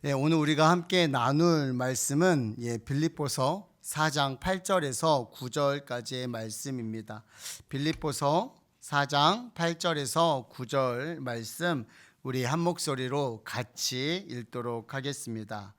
오늘 우리가 함께 나눌 말씀은 빌립보서 4장 8절에서 9절까지의 말씀입니다. 빌립보서 4장 8절에서 9절 말씀 우리 한 목소리로 같이 읽도록 하겠습니다.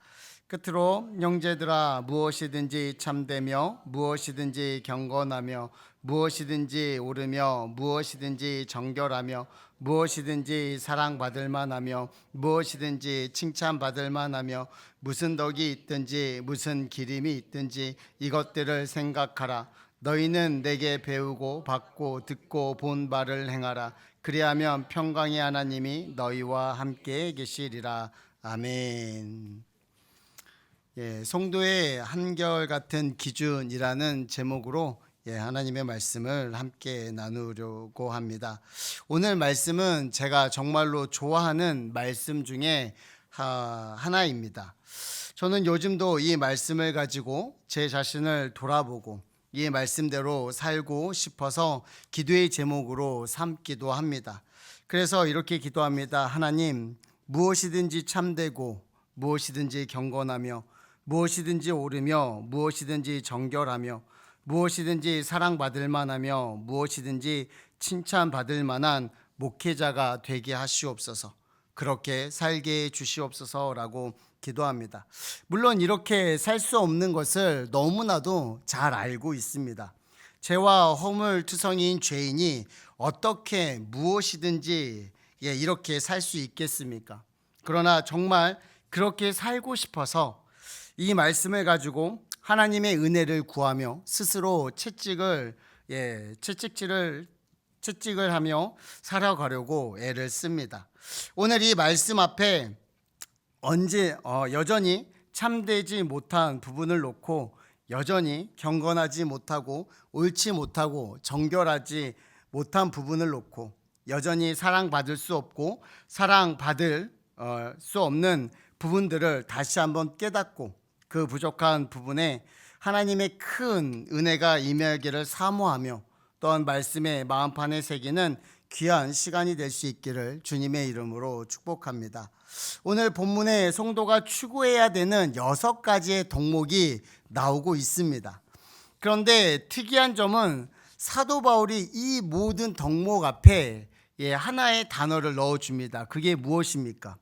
끝으로 형제들아, 무엇이든지 참되며 무엇이든지 경건하며 무엇이든지 옳으며 무엇이든지 정결하며 무엇이든지 사랑받을 만하며 무엇이든지 칭찬받을 만하며 무슨 덕이 있든지 무슨 기림이 있든지 이것들을 생각하라. 너희는 내게 배우고 받고 듣고 본 바를 행하라. 그리하면 평강의 하나님이 너희와 함께 계시리라. 아멘. 성도의 한결같은 기준이라는 제목으로 하나님의 말씀을 함께 나누려고 합니다. 오늘 말씀은 제가 정말로 좋아하는 말씀 중에 하나입니다. 저는 요즘도 이 말씀을 가지고 제 자신을 돌아보고 이 말씀대로 살고 싶어서 기도의 제목으로 삼기도 합니다. 그래서 이렇게 기도합니다. 하나님, 무엇이든지 참되고 무엇이든지 경건하며 무엇이든지 옳으며 무엇이든지 정결하며 무엇이든지 사랑받을 만하며 무엇이든지 칭찬받을 만한 목회자가 되게 하시옵소서. 그렇게 살게 해 주시옵소서라고 기도합니다. 물론 이렇게 살 수 없는 것을 너무나도 잘 알고 있습니다. 죄와 허물투성이인 죄인이 어떻게 무엇이든지 이렇게 살 수 있겠습니까? 그러나 정말 그렇게 살고 싶어서 이 말씀을 가지고 하나님의 은혜를 구하며 스스로 채찍을 하며 살아가려고 애를 씁니다. 오늘 이 말씀 앞에 여전히 참되지 못한 부분을 놓고 여전히 경건하지 못하고 옳지 못하고 정결하지 못한 부분을 놓고 여전히 사랑받을 수 없고 사랑받을 수 없는 부분들을 다시 한번 깨닫고 그 부족한 부분에 하나님의 큰 은혜가 임하기를 사모하며 또한 말씀의 마음판에 새기는 귀한 시간이 될 수 있기를 주님의 이름으로 축복합니다. 오늘 본문에 성도가 추구해야 되는 6가지의 덕목이 나오고 있습니다. 그런데 특이한 점은 사도 바울이 이 모든 덕목 앞에 하나의 단어를 넣어줍니다. 그게 무엇입니까?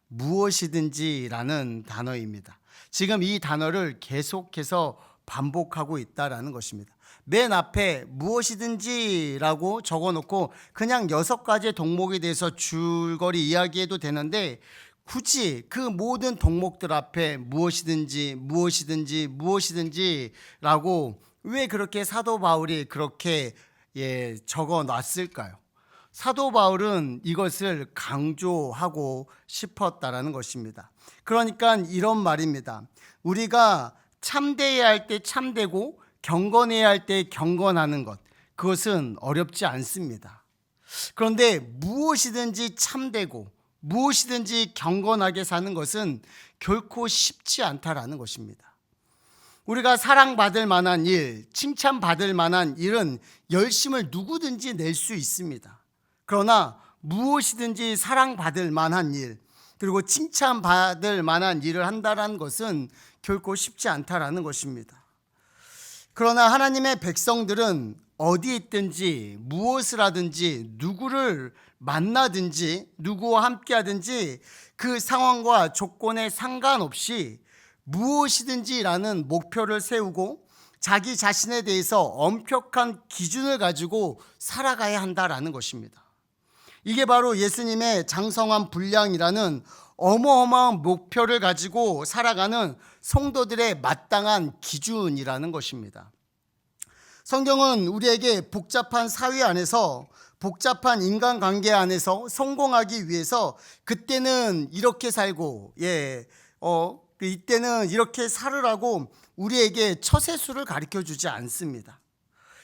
무엇이든지라는 단어입니다. 지금 이 단어를 계속해서 반복하고 있다라는 것입니다. 맨 앞에 무엇이든지라고 적어놓고 그냥 6가지의 덕목에 대해서 줄거리 이야기해도 되는데 굳이 그 모든 덕목들 앞에 무엇이든지라고 왜 그렇게 사도 바울이 그렇게 적어놨을까요? 사도 바울은 이것을 강조하고 싶었다라는 것입니다. 그러니까 이런 말입니다. 우리가 참되어야 할 때 참되고 경건해야 할 때 경건하는 것, 그것은 어렵지 않습니다. 그런데 무엇이든지 참되고 무엇이든지 경건하게 사는 것은 결코 쉽지 않다라는 것입니다. 우리가 사랑받을 만한 일, 칭찬받을 만한 일은 열심을 누구든지 낼 수 있습니다. 그러나 무엇이든지 사랑받을 만한 일, 그리고 칭찬받을 만한 일을 한다는 것은 결코 쉽지 않다라는 것입니다. 그러나 하나님의 백성들은 어디 있든지 무엇을 하든지 누구를 만나든지 누구와 함께 하든지 그 상황과 조건에 상관없이 무엇이든지라는 목표를 세우고 자기 자신에 대해서 엄격한 기준을 가지고 살아가야 한다라는 것입니다. 이게 바로 예수님의 장성한 분량이라는 어마어마한 목표를 가지고 살아가는 성도들의 마땅한 기준이라는 것입니다. 성경은 우리에게 복잡한 사회 안에서 복잡한 인간관계 안에서 성공하기 위해서 그때는 이렇게 살고 이때는 이렇게 살으라고 우리에게 처세술을 가르쳐 주지 않습니다.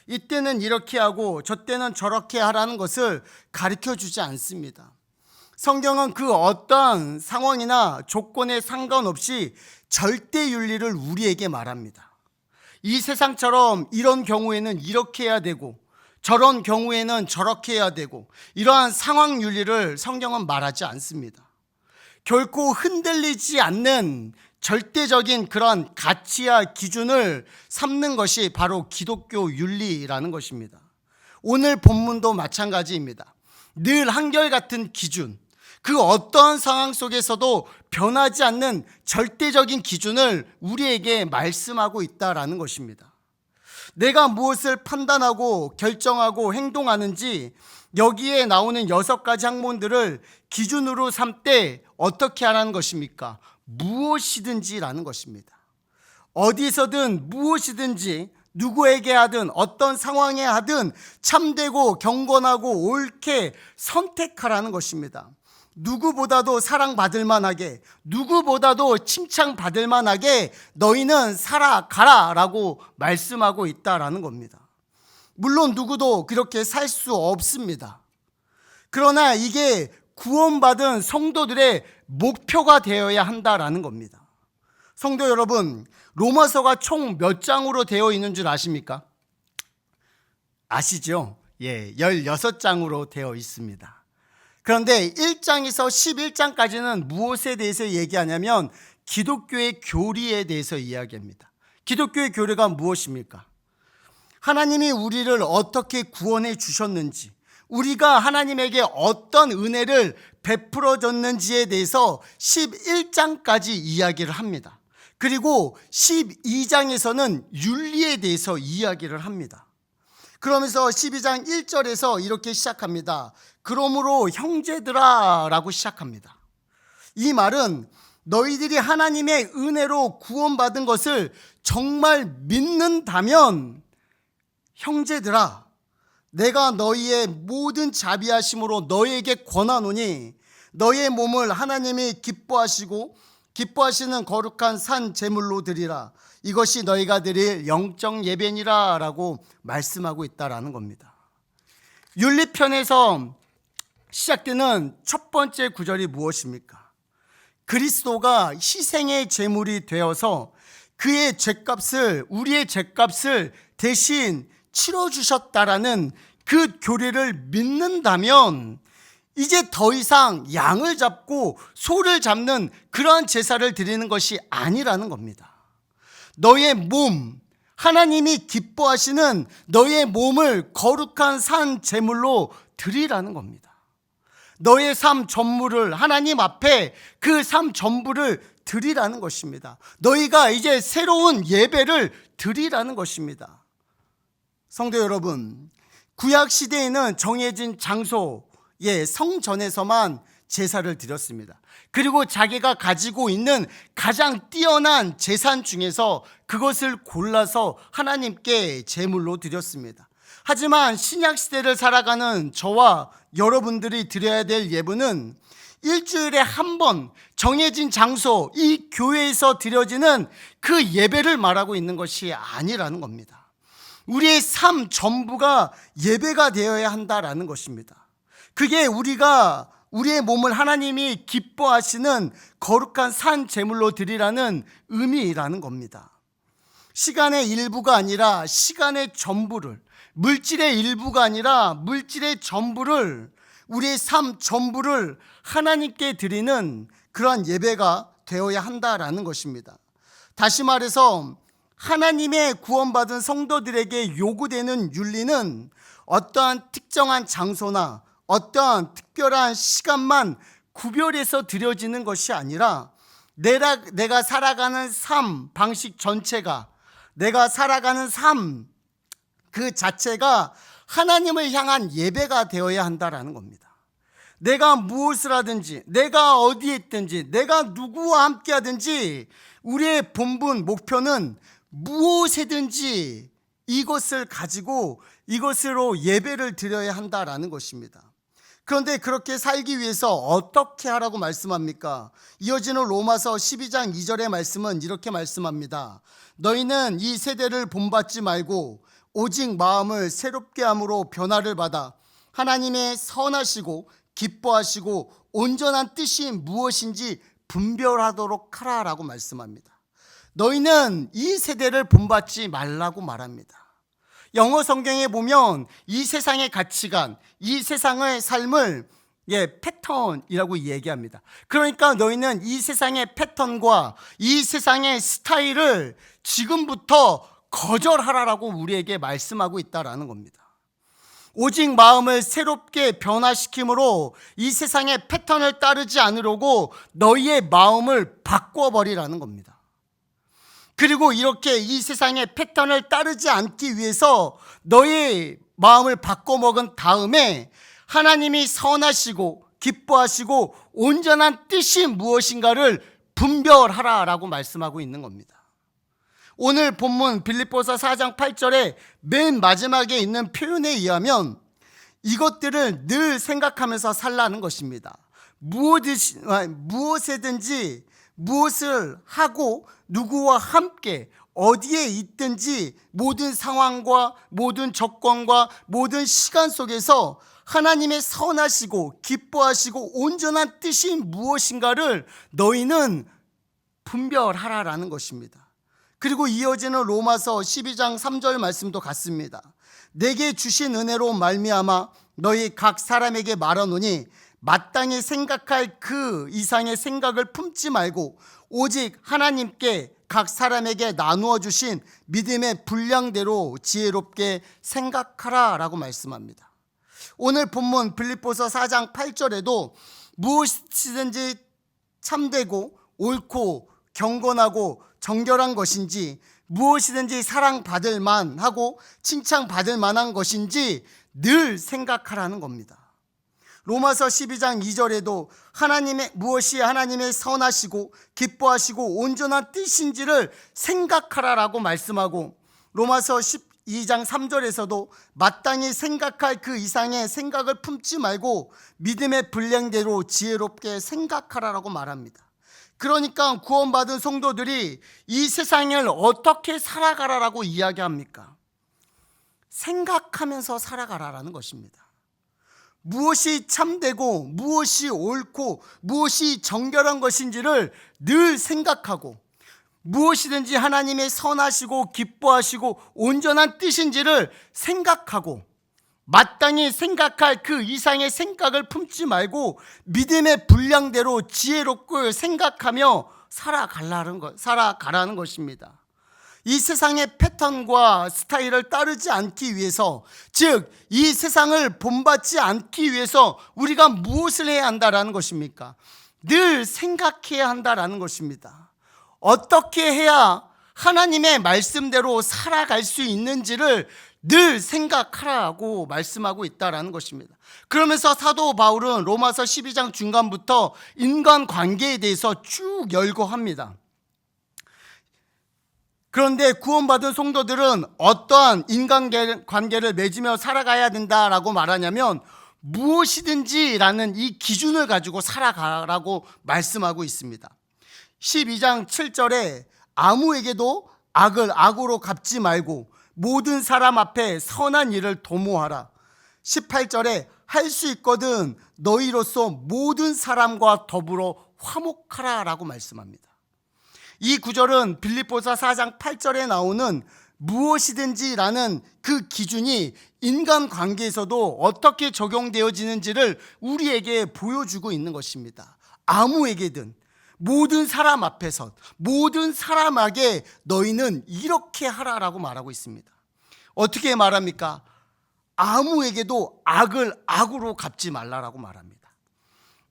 이때는 이렇게 하고 저 때는 저렇게 하라는 것을 가르쳐 주지 않습니다. 성경은 그 어떠한 상황이나 조건에 상관없이 절대 윤리를 우리에게 말합니다. 이 세상처럼 이런 경우에는 이렇게 해야 되고 저런 경우에는 저렇게 해야 되고 이러한 상황 윤리를 성경은 말하지 않습니다. 결코 흔들리지 않는 절대적인 그런 가치와 기준을 삼는 것이 바로 기독교 윤리라는 것입니다. 오늘 본문도 마찬가지입니다. 늘 한결같은 기준, 그 어떠한 상황 속에서도 변하지 않는 절대적인 기준을 우리에게 말씀하고 있다라는 것입니다. 내가 무엇을 판단하고 결정하고 행동하는지 여기에 나오는 6가지 학문들을 기준으로 삼되 어떻게 하라는 것입니까? 무엇이든지라는 것입니다. 어디서든 무엇이든지 누구에게 하든 어떤 상황에 하든 참되고 경건하고 옳게 선택하라는 것입니다. 누구보다도 사랑받을 만하게, 누구보다도 칭찬받을 만하게 너희는 살아가라 라고 말씀하고 있다라는 겁니다. 물론 누구도 그렇게 살 수 없습니다. 그러나 이게 구원받은 성도들의 목표가 되어야 한다라는 겁니다. 성도 여러분, 로마서가 총 몇 장으로 되어 있는 줄 아십니까? 아시죠? 16장으로 되어 있습니다. 그런데 1장에서 11장까지는 무엇에 대해서 얘기하냐면 기독교의 교리에 대해서 이야기합니다. 기독교의 교리가 무엇입니까? 하나님이 우리를 어떻게 구원해 주셨는지, 우리가 하나님에게 어떤 은혜를 베풀어 줬는지에 대해서 11장까지 이야기를 합니다. 그리고 12장에서는 윤리에 대해서 이야기를 합니다. 그러면서 12장 1절에서 이렇게 시작합니다. 그러므로 형제들아 라고 시작합니다. 이 말은 너희들이 하나님의 은혜로 구원받은 것을 정말 믿는다면 형제들아, 내가 너희의 모든 자비하심으로 너희에게 권하노니 너희의 몸을 하나님이 기뻐하시는 거룩한 산 제물로 드리라. 이것이 너희가 드릴 영적 예배니라 라고 말씀하고 있다라는 겁니다. 윤리편에서 시작되는 첫 번째 구절이 무엇입니까? 그리스도가 희생의 제물이 되어서 그의 죄값을, 우리의 죄값을 대신 치러주셨다라는 그 교리를 믿는다면 이제 더 이상 양을 잡고 소를 잡는 그러한 제사를 드리는 것이 아니라는 겁니다. 너의 몸, 하나님이 기뻐하시는 너의 몸을 거룩한 산 제물로 드리라는 겁니다. 너의 삶 전부를 하나님 앞에 그 삶 전부를 드리라는 것입니다. 너희가 이제 새로운 예배를 드리라는 것입니다. 성도 여러분, 구약 시대에는 정해진 장소의 성전에서만 제사를 드렸습니다. 그리고 자기가 가지고 있는 가장 뛰어난 재산 중에서 그것을 골라서 하나님께 제물로 드렸습니다. 하지만 신약 시대를 살아가는 저와 여러분들이 드려야 될 예배는 일주일에 한 번 정해진 장소, 이 교회에서 드려지는 그 예배를 말하고 있는 것이 아니라는 겁니다. 우리의 삶 전부가 예배가 되어야 한다라는 것입니다. 그게 우리의 몸을 하나님이 기뻐하시는 거룩한 산 제물로 드리라는 의미라는 겁니다. 시간의 일부가 아니라 시간의 전부를, 물질의 일부가 아니라 물질의 전부를, 우리의 삶 전부를 하나님께 드리는 그러한 예배가 되어야 한다라는 것입니다. 다시 말해서 하나님의 구원받은 성도들에게 요구되는 윤리는 어떠한 특정한 장소나 어떠한 특별한 시간만 구별해서 드려지는 것이 아니라 내가 살아가는 삶 방식 전체가, 내가 살아가는 삶 그 자체가 하나님을 향한 예배가 되어야 한다라는 겁니다. 내가 무엇을 하든지, 내가 어디에 있든지, 내가 누구와 함께 하든지 우리의 본분 목표는 무엇이든지 이것을 가지고 이것으로 예배를 드려야 한다라는 것입니다. 그런데 그렇게 살기 위해서 어떻게 하라고 말씀합니까? 이어지는 로마서 12장 2절의 말씀은 이렇게 말씀합니다. 너희는 이 세대를 본받지 말고 오직 마음을 새롭게 함으로 변화를 받아 하나님의 선하시고 기뻐하시고 온전한 뜻이 무엇인지 분별하도록 하라라고 말씀합니다. 너희는 이 세대를 본받지 말라고 말합니다. 영어 성경에 보면 이 세상의 가치관, 이 세상의 삶을 패턴이라고 얘기합니다. 그러니까 너희는 이 세상의 패턴과 이 세상의 스타일을 지금부터 거절하라라고 우리에게 말씀하고 있다라는 겁니다. 오직 마음을 새롭게 변화시킴으로 이 세상의 패턴을 따르지 않으려고 너희의 마음을 바꿔버리라는 겁니다. 그리고 이렇게 이 세상의 패턴을 따르지 않기 위해서 너희의 마음을 바꿔먹은 다음에 하나님이 선하시고 기뻐하시고 온전한 뜻이 무엇인가를 분별하라라고 말씀하고 있는 겁니다. 오늘 본문 빌립보서 4장 8절에 맨 마지막에 있는 표현에 의하면 이것들을 늘 생각하면서 살라는 것입니다. 무엇이든지 무엇을 하고 누구와 함께 어디에 있든지 모든 상황과 모든 조건과 모든 시간 속에서 하나님의 선하시고 기뻐하시고 온전한 뜻이 무엇인가를 너희는 분별하라라는 것입니다. 그리고 이어지는 로마서 12장 3절 말씀도 같습니다. 내게 주신 은혜로 말미암아 너희 각 사람에게 말하노니 마땅히 생각할 그 이상의 생각을 품지 말고 오직 하나님께 각 사람에게 나누어 주신 믿음의 분량대로 지혜롭게 생각하라 라고 말씀합니다. 오늘 본문 빌립보서 4장 8절에도 무엇이든지 참되고 옳고 경건하고 정결한 것인지 무엇이든지 사랑받을 만하고 칭찬받을 만한 것인지 늘 생각하라는 겁니다. 로마서 12장 2절에도 무엇이 하나님의 선하시고 기뻐하시고 온전한 뜻인지를 생각하라라고 말씀하고 로마서 12장 3절에서도 마땅히 생각할 그 이상의 생각을 품지 말고 믿음의 분량대로 지혜롭게 생각하라라고 말합니다. 그러니까 구원받은 성도들이 이 세상을 어떻게 살아가라라고 이야기합니까? 생각하면서 살아가라라는 것입니다. 무엇이 참되고 무엇이 옳고 무엇이 정결한 것인지를 늘 생각하고 무엇이든지 하나님의 선하시고 기뻐하시고 온전한 뜻인지를 생각하고 마땅히 생각할 그 이상의 생각을 품지 말고 믿음의 분량대로 지혜롭고 생각하며 살아가라는 것입니다. 이 세상의 패턴과 스타일을 따르지 않기 위해서, 즉 이 세상을 본받지 않기 위해서 우리가 무엇을 해야 한다라는 것입니까? 늘 생각해야 한다라는 것입니다. 어떻게 해야 하나님의 말씀대로 살아갈 수 있는지를 늘 생각하라고 말씀하고 있다라는 것입니다. 그러면서 사도 바울은 로마서 12장 중간부터 인간관계에 대해서 쭉 열거합니다. 그런데 구원받은 성도들은 어떠한 인간관계를 맺으며 살아가야 된다라고 말하냐면 무엇이든지라는 이 기준을 가지고 살아가라고 말씀하고 있습니다. 12장 7절에 아무에게도 악을 악으로 갚지 말고 모든 사람 앞에 선한 일을 도모하라. 18절에 할 수 있거든 너희로서 모든 사람과 더불어 화목하라 라고 말씀합니다. 이 구절은 빌립보서 4장 8절에 나오는 무엇이든지라는 그 기준이 인간관계에서도 어떻게 적용되어지는지를 우리에게 보여주고 있는 것입니다. 아무에게든 모든 사람 앞에서 모든 사람에게 너희는 이렇게 하라라고 말하고 있습니다. 어떻게 말합니까? 아무에게도 악을 악으로 갚지 말라라고 말합니다.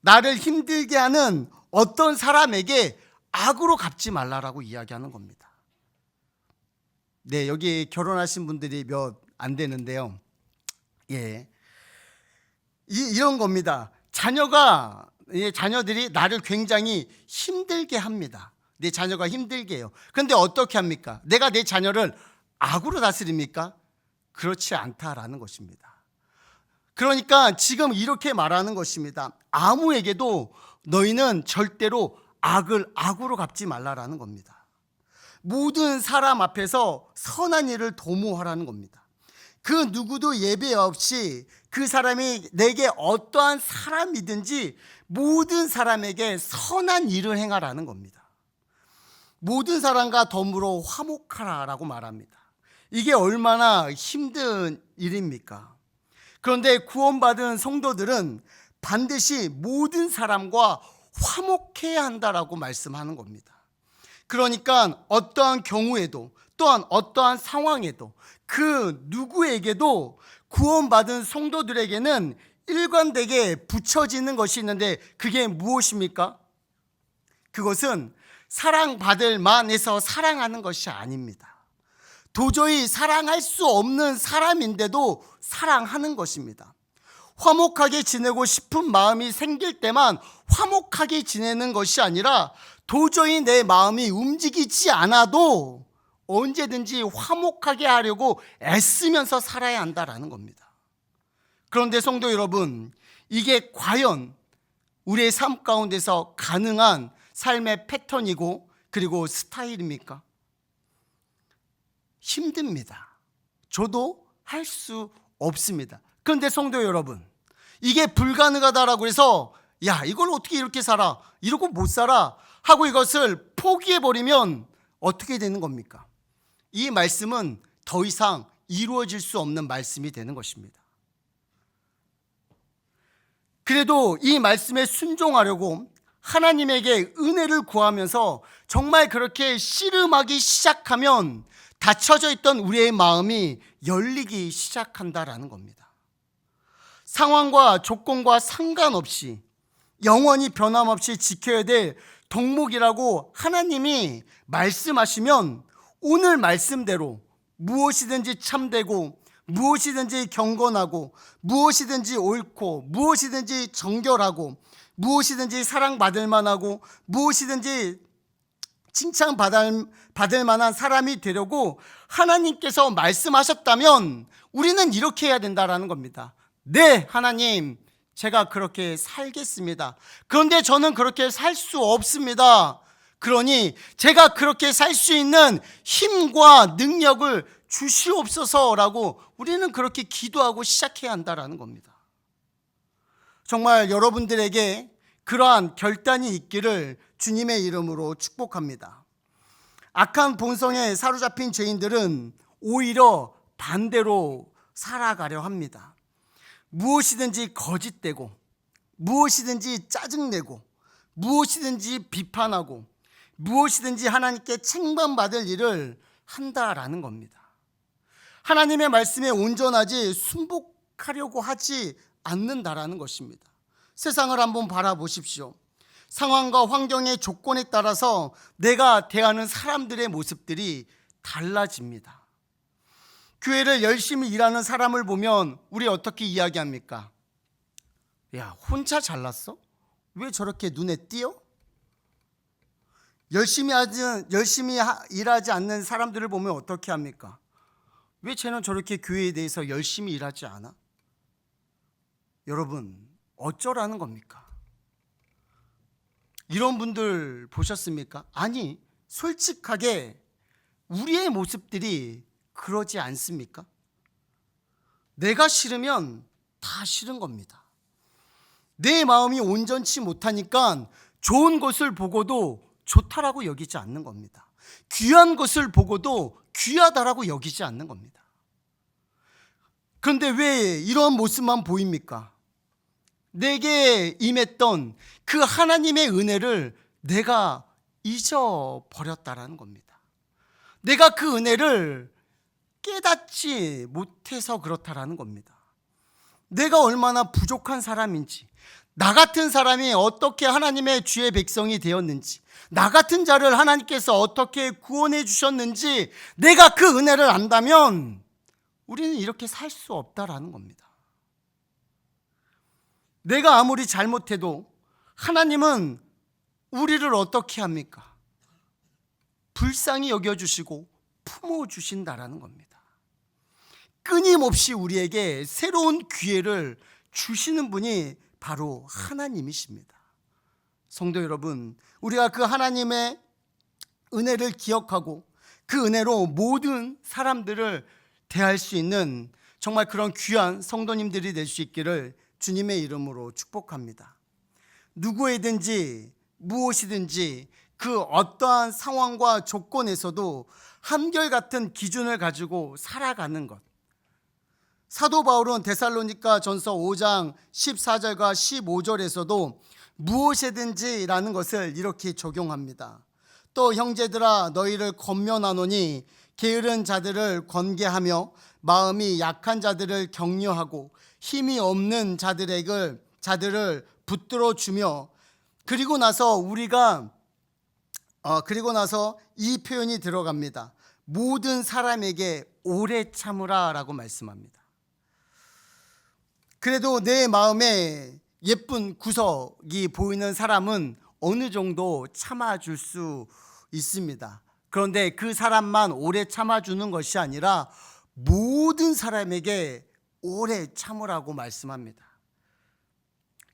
나를 힘들게 하는 어떤 사람에게 악으로 갚지 말라라고 이야기하는 겁니다. 네, 여기 결혼하신 분들이 몇 안 되는데요. 이런 겁니다. 자녀들이 나를 굉장히 힘들게 합니다. 내 자녀가 힘들게 해요. 그런데 어떻게 합니까? 내가 내 자녀를 악으로 다스립니까? 그렇지 않다라는 것입니다. 그러니까 지금 이렇게 말하는 것입니다. 아무에게도 너희는 절대로 악을 악으로 갚지 말라라는 겁니다. 모든 사람 앞에서 선한 일을 도모하라는 겁니다. 그 누구도 예배 없이 그 사람이 내게 어떠한 사람이든지 모든 사람에게 선한 일을 행하라는 겁니다. 모든 사람과 더불어 화목하라라고 말합니다. 이게 얼마나 힘든 일입니까? 그런데 구원받은 성도들은 반드시 모든 사람과 화목해야 한다라고 말씀하는 겁니다. 그러니까 어떠한 경우에도 또한 어떠한 상황에도 그 누구에게도 구원받은 성도들에게는 일관되게 붙여지는 것이 있는데 그게 무엇입니까? 그것은 사랑받을 만해서 사랑하는 것이 아닙니다. 도저히 사랑할 수 없는 사람인데도 사랑하는 것입니다. 화목하게 지내고 싶은 마음이 생길 때만 화목하게 지내는 것이 아니라 도저히 내 마음이 움직이지 않아도 언제든지 화목하게 하려고 애쓰면서 살아야 한다라는 겁니다. 그런데 성도 여러분, 이게 과연 우리의 삶 가운데서 가능한 삶의 패턴이고 그리고 스타일입니까? 힘듭니다. 저도 할 수 없습니다. 그런데 성도 여러분, 이게 불가능하다라고 해서 야, 이걸 어떻게 이렇게 살아? 이러고 못 살아? 하고 이것을 포기해버리면 어떻게 되는 겁니까? 이 말씀은 더 이상 이루어질 수 없는 말씀이 되는 것입니다. 그래도 이 말씀에 순종하려고 하나님에게 은혜를 구하면서 정말 그렇게 씨름하기 시작하면 닫혀져 있던 우리의 마음이 열리기 시작한다라는 겁니다. 상황과 조건과 상관없이 영원히 변함없이 지켜야 될 덕목이라고 하나님이 말씀하시면 오늘 말씀대로 무엇이든지 참되고 무엇이든지 경건하고 무엇이든지 옳고 무엇이든지 정결하고 무엇이든지 사랑받을 만하고 무엇이든지 칭찬받을 만한 사람이 되려고 하나님께서 말씀하셨다면 우리는 이렇게 해야 된다라는 겁니다. 네, 하나님, 제가 그렇게 살겠습니다. 그런데 저는 그렇게 살 수 없습니다. 그러니 제가 그렇게 살 수 있는 힘과 능력을 주시옵소서라고 우리는 그렇게 기도하고 시작해야 한다라는 겁니다. 정말 여러분들에게 그러한 결단이 있기를 주님의 이름으로 축복합니다. 악한 본성에 사로잡힌 죄인들은 오히려 반대로 살아가려 합니다. 무엇이든지 거짓되고 무엇이든지 짜증내고 무엇이든지 비판하고 무엇이든지 하나님께 칭찬받을 일을 한다라는 겁니다. 하나님의 말씀에 온전하지 순복하려고 하지 않는다라는 것입니다. 세상을 한번 바라보십시오. 상황과 환경의 조건에 따라서 내가 대하는 사람들의 모습들이 달라집니다. 교회를 열심히 일하는 사람을 보면 우리 어떻게 이야기합니까? 야, 혼자 잘났어? 왜 저렇게 눈에 띄어? 열심히 일하지 않는 사람들을 보면 어떻게 합니까? 왜 쟤는 저렇게 교회에 대해서 열심히 일하지 않아? 여러분, 어쩌라는 겁니까? 이런 분들 보셨습니까? 아니, 솔직하게 우리의 모습들이 그러지 않습니까? 내가 싫으면 다 싫은 겁니다. 내 마음이 온전치 못하니까 좋은 것을 보고도 좋다라고 여기지 않는 겁니다. 귀한 것을 보고도 귀하다라고 여기지 않는 겁니다. 그런데 왜 이런 모습만 보입니까? 내게 임했던 그 하나님의 은혜를 내가 잊어버렸다라는 겁니다. 내가 그 은혜를 깨닫지 못해서 그렇다라는 겁니다. 내가 얼마나 부족한 사람인지, 나 같은 사람이 어떻게 하나님의 주의 백성이 되었는지, 나 같은 자를 하나님께서 어떻게 구원해 주셨는지 내가 그 은혜를 안다면 우리는 이렇게 살 수 없다라는 겁니다. 내가 아무리 잘못해도 하나님은 우리를 어떻게 합니까? 불쌍히 여겨주시고 품어주신다라는 겁니다. 끊임없이 우리에게 새로운 기회를 주시는 분이 바로 하나님이십니다. 성도 여러분, 우리가 그 하나님의 은혜를 기억하고 그 은혜로 모든 사람들을 대할 수 있는 정말 그런 귀한 성도님들이 될 수 있기를 주님의 이름으로 축복합니다. 누구에든지 무엇이든지 그 어떠한 상황과 조건에서도 한결같은 기준을 가지고 살아가는 것, 사도 바울은 데살로니가 전서 5장 14절과 15절에서도 무엇이든지라는 것을 이렇게 적용합니다. 또 형제들아 너희를 권면하노니 게으른 자들을 권계하며 마음이 약한 자들을 격려하고 힘이 없는 자들을 붙들어 주며 그리고 나서 이 표현이 들어갑니다. 모든 사람에게 오래 참으라 라고 말씀합니다. 그래도 내 마음에 예쁜 구석이 보이는 사람은 어느 정도 참아줄 수 있습니다. 그런데 그 사람만 오래 참아주는 것이 아니라 모든 사람에게 오래 참으라고 말씀합니다.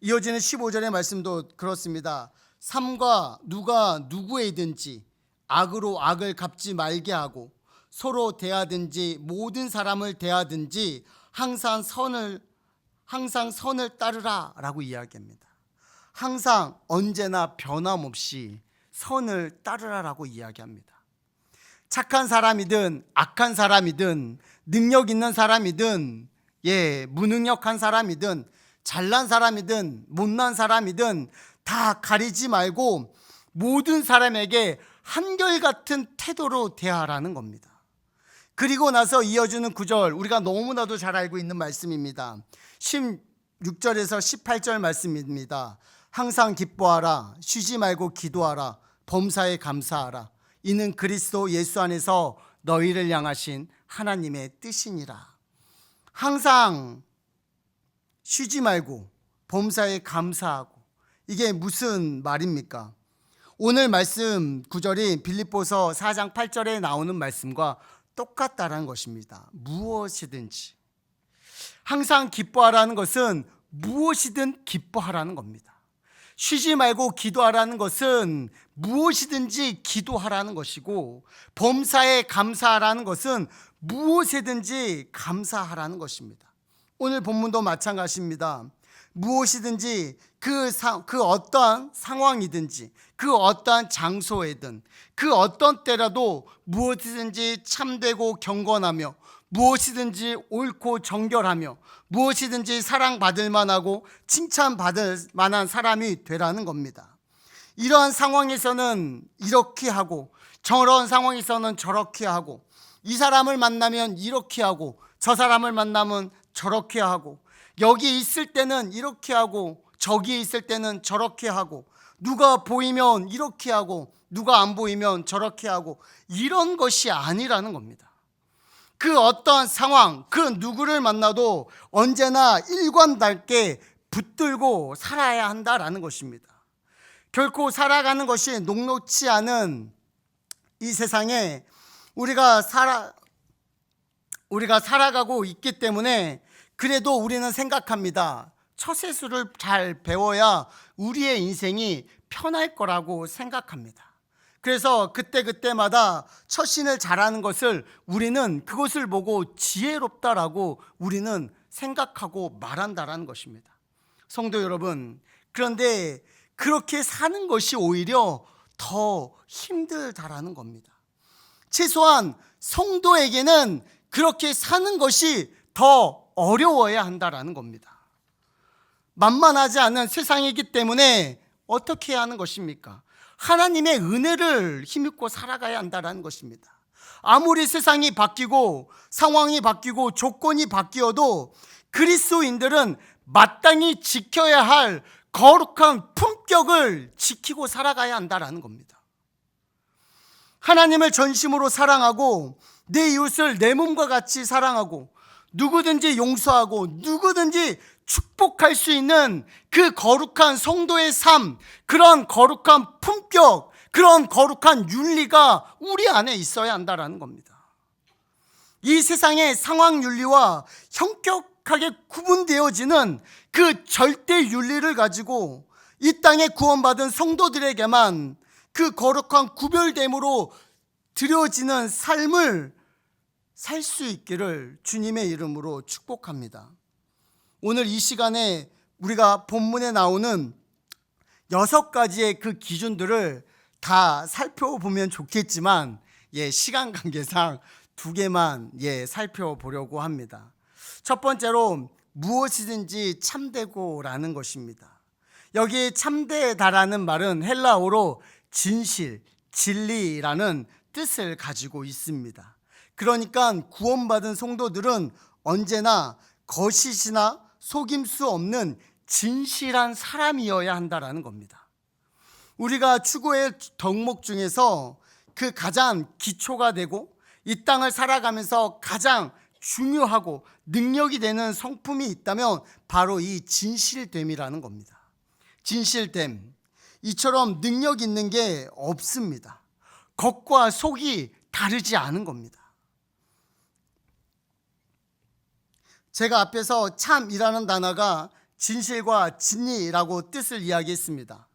이어지는 15절의 말씀도 그렇습니다. 삼가 누가 누구에든지 악으로 악을 갚지 말게 하고 서로 대하든지 모든 사람을 대하든지 항상 선을 따르라 라고 이야기합니다. 항상 언제나 변함없이 선을 따르라라고 이야기합니다. 착한 사람이든 악한 사람이든 능력 있는 사람이든 무능력한 사람이든 잘난 사람이든 못난 사람이든 다 가리지 말고 모든 사람에게 한결같은 태도로 대하라는 겁니다. 그리고 나서 이어지는 9절, 우리가 너무나도 잘 알고 있는 말씀입니다. 16절에서 18절 말씀입니다. 항상 기뻐하라, 쉬지 말고 기도하라, 범사에 감사하라. 이는 그리스도 예수 안에서 너희를 향하신 하나님의 뜻이니라. 항상 쉬지 말고 범사에 감사하고, 이게 무슨 말입니까? 오늘 말씀 9절이 빌립보서 4장 8절에 나오는 말씀과 똑같다라는 것입니다. 무엇이든지 항상 기뻐하라는 것은 무엇이든 기뻐하라는 겁니다. 쉬지 말고 기도하라는 것은 무엇이든지 기도하라는 것이고, 범사에 감사하라는 것은 무엇이든지 감사하라는 것입니다. 오늘 본문도 마찬가지입니다. 무엇이든지 그 어떠한 상황이든지 그 어떠한 장소에든 그 어떤 때라도 무엇이든지 참되고 경건하며 무엇이든지 옳고 정결하며 무엇이든지 사랑받을 만하고 칭찬받을 만한 사람이 되라는 겁니다. 이러한 상황에서는 이렇게 하고 저런 상황에서는 저렇게 하고, 이 사람을 만나면 이렇게 하고 저 사람을 만나면 저렇게 하고, 여기 있을 때는 이렇게 하고 저기 있을 때는 저렇게 하고, 누가 보이면 이렇게 하고 누가 안 보이면 저렇게 하고, 이런 것이 아니라는 겁니다. 그 어떠한 상황, 그 누구를 만나도 언제나 일관되게 붙들고 살아야 한다라는 것입니다. 결코 살아가는 것이 녹록지 않은 이 세상에 우리가 살아가고 있기 때문에 그래도 우리는 생각합니다. 처세술을 잘 배워야 우리의 인생이 편할 거라고 생각합니다. 그래서 그때마다 처신을 잘하는 것을 우리는 그것을 보고 지혜롭다라고 우리는 생각하고 말한다라는 것입니다. 성도 여러분, 그런데 그렇게 사는 것이 오히려 더 힘들다라는 겁니다. 최소한 성도에게는 그렇게 사는 것이 더 어려워야 한다라는 겁니다. 만만하지 않은 세상이기 때문에 어떻게 해야 하는 것입니까? 하나님의 은혜를 힘입고 살아가야 한다는 것입니다. 아무리 세상이 바뀌고 상황이 바뀌고 조건이 바뀌어도 그리스도인들은 마땅히 지켜야 할 거룩한 품격을 지키고 살아가야 한다는 겁니다. 하나님을 전심으로 사랑하고 내 이웃을 내 몸과 같이 사랑하고 누구든지 용서하고 누구든지 축복할 수 있는 그 거룩한 성도의 삶, 그런 거룩한 품격, 그런 거룩한 윤리가 우리 안에 있어야 한다는 겁니다. 이 세상의 상황 윤리와 현격하게 구분되어지는 그 절대 윤리를 가지고 이 땅에 구원받은 성도들에게만 그 거룩한 구별됨으로 드려지는 삶을 살 수 있기를 주님의 이름으로 축복합니다. 오늘 이 시간에 우리가 본문에 나오는 6가지의 그 기준들을 다 살펴보면 좋겠지만 시간 관계상 2개만 살펴보려고 합니다. 첫 번째로 무엇이든지 참되고라는 것입니다. 여기 참되다라는 말은 헬라어로 진실, 진리라는 뜻을 가지고 있습니다. 그러니까 구원받은 성도들은 언제나 거짓이나 속임수 없는 진실한 사람이어야 한다라는 겁니다. 우리가 추구의 덕목 중에서 그 가장 기초가 되고 이 땅을 살아가면서 가장 중요하고 능력이 되는 성품이 있다면 바로 이 진실됨이라는 겁니다. 진실됨, 이처럼 능력 있는 게 없습니다. 겉과 속이 다르지 않은 겁니다. 제가 앞에서 참이라는 단어가 진실과 진리라고 뜻을 이야기했습니다.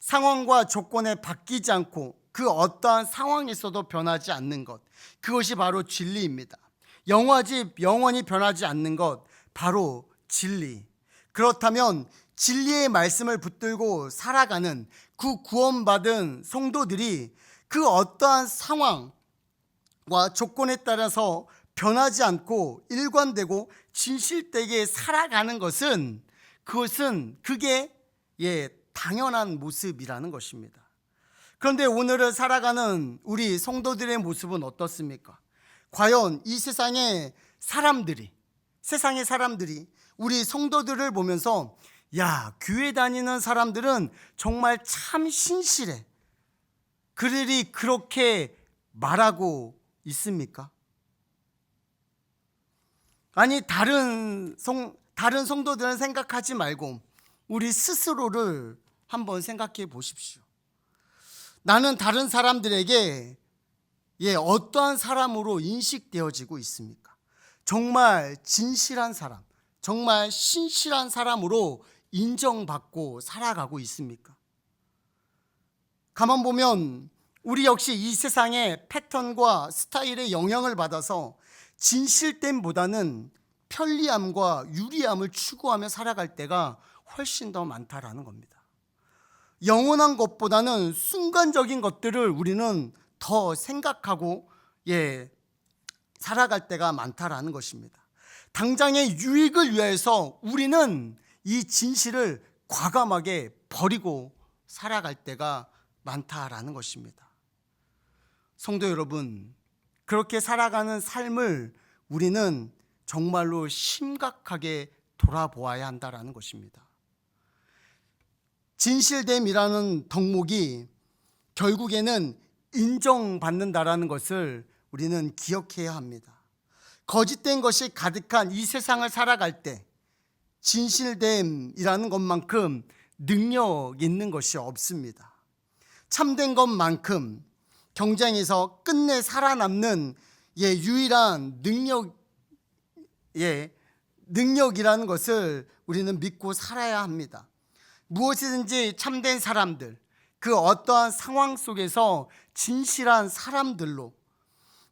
상황과 조건에 바뀌지 않고 그 어떠한 상황에서도 변하지 않는 것, 그것이 바로 진리입니다. 영원히 변하지 않는 것, 바로 진리. 그렇다면 진리의 말씀을 붙들고 살아가는 그 구원받은 성도들이 그 어떠한 상황과 조건에 따라서 변하지 않고 일관되고 진실되게 살아가는 것은 그게 당연한 모습이라는 것입니다. 그런데 오늘을 살아가는 우리 성도들의 모습은 어떻습니까? 과연 이 세상의 사람들이 우리 성도들을 보면서 야, 교회 다니는 사람들은 정말 참 신실해, 그들이 그렇게 말하고 있습니까? 아니, 다른 성도들은 생각하지 말고 우리 스스로를 한번 생각해 보십시오. 나는 다른 사람들에게 어떠한 사람으로 인식되어지고 있습니까? 정말 진실한 사람, 정말 신실한 사람으로 인정받고 살아가고 있습니까? 가만 보면 우리 역시 이 세상의 패턴과 스타일의 영향을 받아서 진실됨보다는 편리함과 유리함을 추구하며 살아갈 때가 훨씬 더 많다라는 겁니다. 영원한 것보다는 순간적인 것들을 우리는 더 생각하고 살아갈 때가 많다라는 것입니다. 당장의 유익을 위해서 우리는 이 진실을 과감하게 버리고 살아갈 때가 많다라는 것입니다. 성도 여러분, 그렇게 살아가는 삶을 우리는 정말로 심각하게 돌아보아야 한다라는 것입니다. 진실됨이라는 덕목이 결국에는 인정받는다라는 것을 우리는 기억해야 합니다. 거짓된 것이 가득한 이 세상을 살아갈 때 진실됨이라는 것만큼 능력 있는 것이 없습니다. 참된 것만큼 경쟁에서 끝내 살아남는 유일한 능력이라는 것을 우리는 믿고 살아야 합니다. 무엇이든지 참된 사람들, 그 어떠한 상황 속에서 진실한 사람들로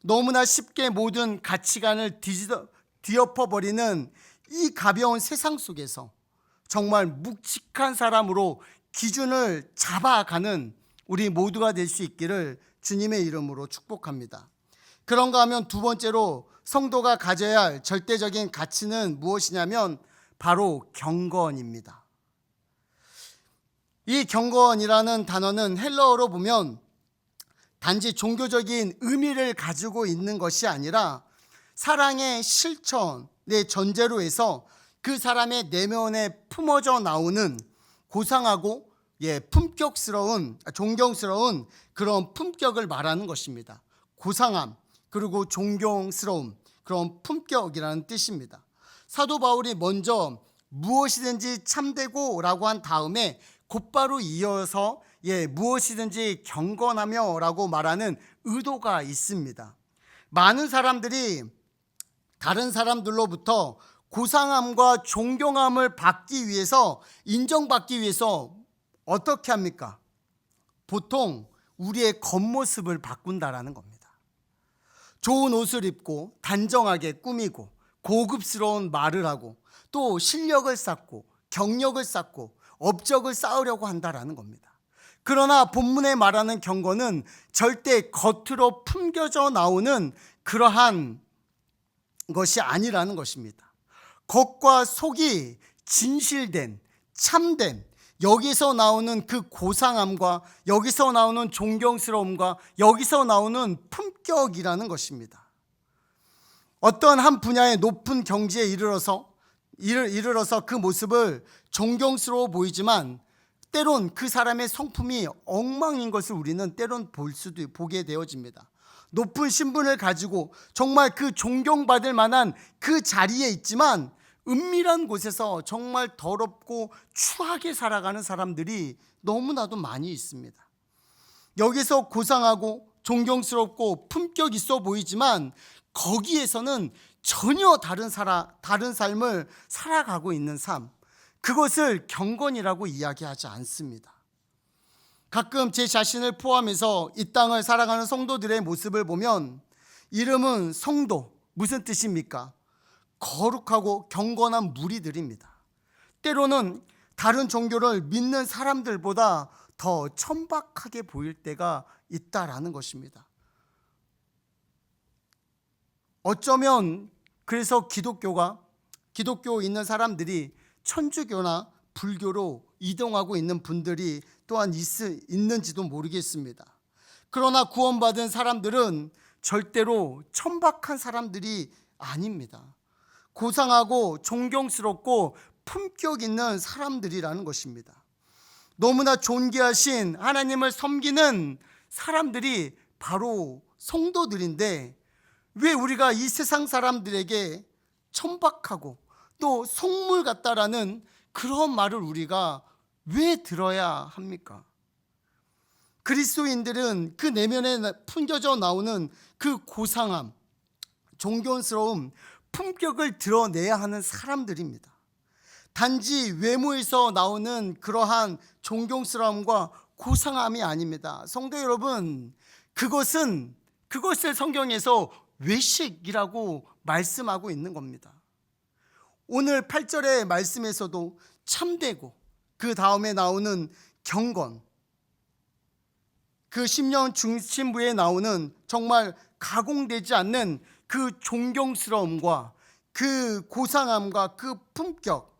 너무나 쉽게 모든 가치관을 뒤엎어버리는 이 가벼운 세상 속에서 정말 묵직한 사람으로 기준을 잡아가는 우리 모두가 될 수 있기를 주님의 이름으로 축복합니다. 그런가 하면 두 번째로 성도가 가져야 할 절대적인 가치는 무엇이냐면 바로 경건입니다. 이 경건이라는 단어는 헬라어로 보면 단지 종교적인 의미를 가지고 있는 것이 아니라 사랑의 실천의 전제로 해서 그 사람의 내면에 품어져 나오는 고상하고 존경스러운 그런 품격을 말하는 것입니다. 고상함 그리고 존경스러움, 그런 품격이라는 뜻입니다. 사도 바울이 먼저 무엇이든지 참되고 라고 한 다음에 곧바로 이어서 무엇이든지 경건하며 라고 말하는 의도가 있습니다. 많은 사람들이 다른 사람들로부터 고상함과 존경함을 받기 위해서, 인정받기 위해서 어떻게 합니까? 보통 우리의 겉모습을 바꾼다라는 겁니다. 좋은 옷을 입고 단정하게 꾸미고 고급스러운 말을 하고 또 실력을 쌓고 경력을 쌓고 업적을 쌓으려고 한다라는 겁니다. 그러나 본문에 말하는 경건은 절대 겉으로 풍겨져 나오는 그러한 것이 아니라는 것입니다. 겉과 속이 진실된, 참된, 여기서 나오는 그 고상함과 여기서 나오는 존경스러움과 여기서 나오는 품격이라는 것입니다. 어떤 한 분야의 높은 경지에 이르러서 그 모습을 존경스러워 보이지만 때론 그 사람의 성품이 엉망인 것을 우리는 때론 보게 되어집니다. 높은 신분을 가지고 정말 그 존경받을 만한 그 자리에 있지만 은밀한 곳에서 정말 더럽고 추하게 살아가는 사람들이 너무나도 많이 있습니다. 여기서 고상하고 존경스럽고 품격 있어 보이지만 거기에서는 전혀 다른 삶을 살아가고 있는 삶, 그것을 경건이라고 이야기하지 않습니다. 가끔 제 자신을 포함해서 이 땅을 살아가는 성도들의 모습을 보면 이름은 성도, 무슨 뜻입니까? 거룩하고 경건한 무리들입니다. 때로는 다른 종교를 믿는 사람들보다 더 천박하게 보일 때가 있다라는 것입니다. 어쩌면 그래서 기독교 있는 사람들이 천주교나 불교로 이동하고 있는 분들이 또한 있는지도 모르겠습니다. 그러나 구원받은 사람들은 절대로 천박한 사람들이 아닙니다. 고상하고 존경스럽고 품격 있는 사람들이라는 것입니다. 너무나 존귀하신 하나님을 섬기는 사람들이 바로 성도들인데 왜 우리가 이 세상 사람들에게 천박하고 또 속물 같다라는 그런 말을 우리가 왜 들어야 합니까? 그리스도인들은 그 내면에 풍겨져 나오는 그 고상함, 존경스러움, 품격을 드러내야 하는 사람들입니다. 단지 외모에서 나오는 그러한 존경스러움과 고상함이 아닙니다. 성도 여러분, 그것을 성경에서 외식이라고 말씀하고 있는 겁니다. 오늘 8절의 말씀에서도 참되고 그 다음에 나오는 경건, 그 심령 중심부에 나오는 정말 가공되지 않는 그 존경스러움과 그 고상함과 그 품격,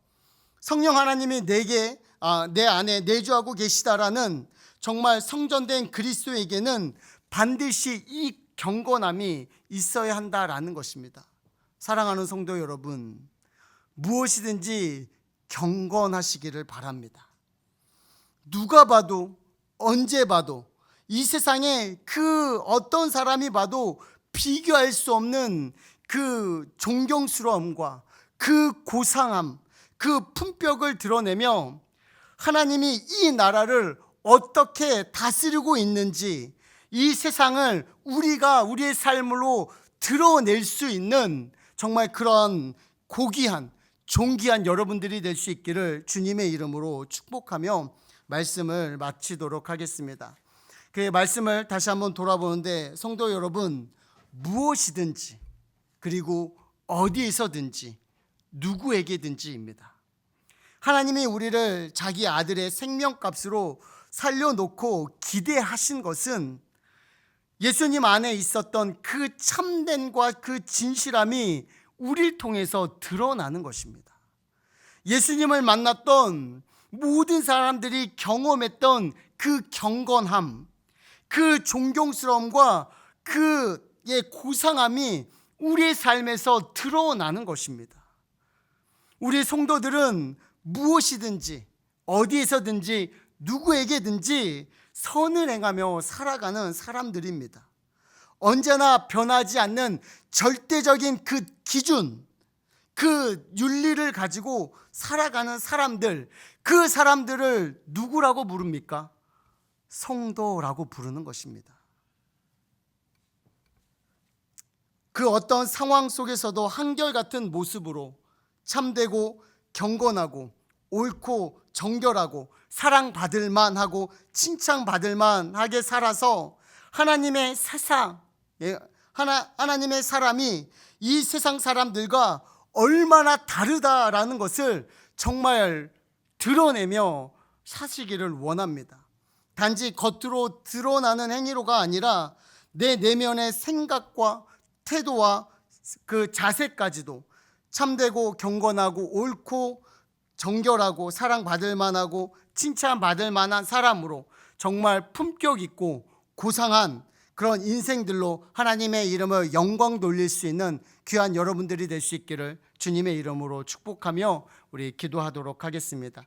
성령 하나님이 내 안에 내주하고 계시다라는 정말 성전된 그리스도에게는 반드시 이 경건함이 있어야 한다라는 것입니다. 사랑하는 성도 여러분, 무엇이든지 경건하시기를 바랍니다. 누가 봐도 언제 봐도 이 세상에 그 어떤 사람이 봐도 비교할 수 없는 그 존경스러움과 그 고상함, 그 품격을 드러내며 하나님이 이 나라를 어떻게 다스리고 있는지, 이 세상을 우리의 삶으로 드러낼 수 있는 정말 그런 고귀한 존귀한 여러분들이 될 수 있기를 주님의 이름으로 축복하며 말씀을 마치도록 하겠습니다. 그 말씀을 다시 한번 돌아보는데, 성도 여러분, 무엇이든지 그리고 어디에서든지 누구에게든지입니다. 하나님이 우리를 자기 아들의 생명값으로 살려놓고 기대하신 것은 예수님 안에 있었던 그 참됨과 그 진실함이 우리를 통해서 드러나는 것입니다. 예수님을 만났던 모든 사람들이 경험했던 그 경건함, 그 존경스러움과 그 고상함이 우리의 삶에서 드러나는 것입니다. 우리 성도들은 무엇이든지 어디에서든지 누구에게든지 선을 행하며 살아가는 사람들입니다. 언제나 변하지 않는 절대적인 그 기준, 그 윤리를 가지고 살아가는 사람들, 그 사람들을 누구라고 부릅니까? 성도라고 부르는 것입니다. 그 어떤 상황 속에서도 한결같은 모습으로 참되고 경건하고 옳고 정결하고 사랑받을 만하고 칭찬받을 만하게 살아서 하나님의 사람이 이 세상 사람들과 얼마나 다르다라는 것을 정말 드러내며 사시기를 원합니다. 단지 겉으로 드러나는 행위로가 아니라 내 내면의 생각과 태도와 그 자세까지도 참되고 경건하고 옳고 정결하고 사랑받을 만하고 칭찬받을 만한 사람으로 정말 품격 있고 고상한 그런 인생들로 하나님의 이름을 영광 돌릴 수 있는 귀한 여러분들이 될 수 있기를 주님의 이름으로 축복하며 우리 기도하도록 하겠습니다.